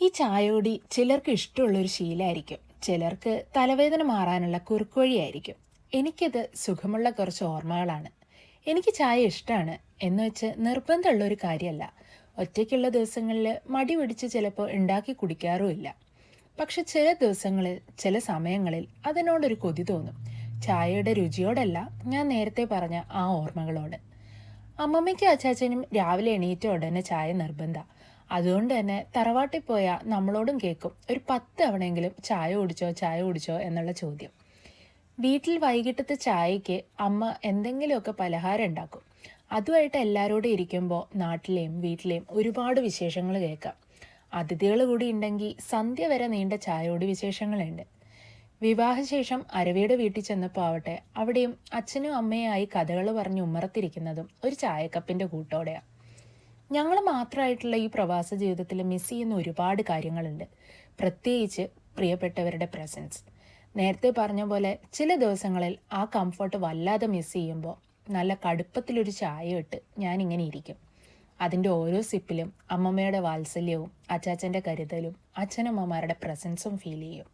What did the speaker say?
ഈ ചായയോടി ചിലർക്ക് ഇഷ്ടമുള്ളൊരു ശീലമായിരിക്കും, ചിലർക്ക് തലവേദന മാറാനുള്ള കുറുക്കുവഴിയായിരിക്കും. എനിക്കത് സുഖമുള്ള കുറച്ച് ഓർമ്മകളാണ്. എനിക്ക് ചായ ഇഷ്ടമാണ് എന്ന് വെച്ച് നിർബന്ധമുള്ളൊരു കാര്യമല്ല. ഒറ്റയ്ക്കുള്ള ദിവസങ്ങളിൽ മടി പിടിച്ച് ചിലപ്പോൾ ഉണ്ടാക്കി കുടിക്കാറുമില്ല. പക്ഷെ ചില ദിവസങ്ങളിൽ, ചില സമയങ്ങളിൽ അതിനോടൊരു കൊതി തോന്നും. ചായയുടെ രുചിയോടല്ല, ഞാൻ നേരത്തെ പറഞ്ഞ ആ ഓർമ്മകളോട്. അമ്മമ്മയ്ക്കും അച്ചാച്ചനും രാവിലെ എണീറ്റ ഉടനെ ചായ നിർബന്ധ. അതുകൊണ്ട് തന്നെ തറവാട്ടിൽ പോയാൽ നമ്മളോടും കേൾക്കും ഒരു 10 തവണയെങ്കിലും ചായ കുടിച്ചോ ചായ കുടിച്ചോ എന്നുള്ള ചോദ്യം. വീട്ടിൽ വൈകിട്ടത്തെ ചായയ്ക്ക് അമ്മ എന്തെങ്കിലുമൊക്കെ പലഹാരം ഉണ്ടാക്കും. അതുമായിട്ട് എല്ലാവരോടും ഇരിക്കുമ്പോൾ നാട്ടിലെയും വീട്ടിലെയും ഒരുപാട് വിശേഷങ്ങൾ കേൾക്കാം. അതിഥികൾ കൂടി ഉണ്ടെങ്കിൽ സന്ധ്യ വരെ നീണ്ട ചായയോട് വിശേഷങ്ങളുണ്ട്. വിവാഹശേഷം അരവിയുടെ വീട്ടിൽ ചെന്നപ്പോൾ ആവട്ടെ, അവിടെയും അച്ഛനും അമ്മയായി കഥകൾ പറഞ്ഞ് ഉമ്മറത്തിരിക്കുന്നതും ഒരു ചായക്കപ്പിൻ്റെ കൂട്ടോടെയാണ്. ഞങ്ങൾ മാത്രമായിട്ടുള്ള ഈ പ്രവാസ ജീവിതത്തിൽ മിസ് ചെയ്യുന്ന ഒരുപാട് കാര്യങ്ങളുണ്ട്, പ്രത്യേകിച്ച് പ്രിയപ്പെട്ടവരുടെ പ്രസൻസ്. നേരത്തെ പറഞ്ഞ പോലെ ചില ദിവസങ്ങളിൽ ആ കംഫർട്ട് വല്ലാതെ മിസ് ചെയ്യുമ്പോൾ നല്ല കടുപ്പത്തിലൊരു ചായ ഇട്ട് ഞാനിങ്ങനെ ഇരിക്കും. അതിൻ്റെ ഓരോ സിപ്പിലും അമ്മമ്മയുടെ വാത്സല്യവും അച്ചാച്ചൻ്റെ കരുതലും അച്ഛനമ്മമാരുടെ പ്രസൻസും ഫീൽ ചെയ്യും.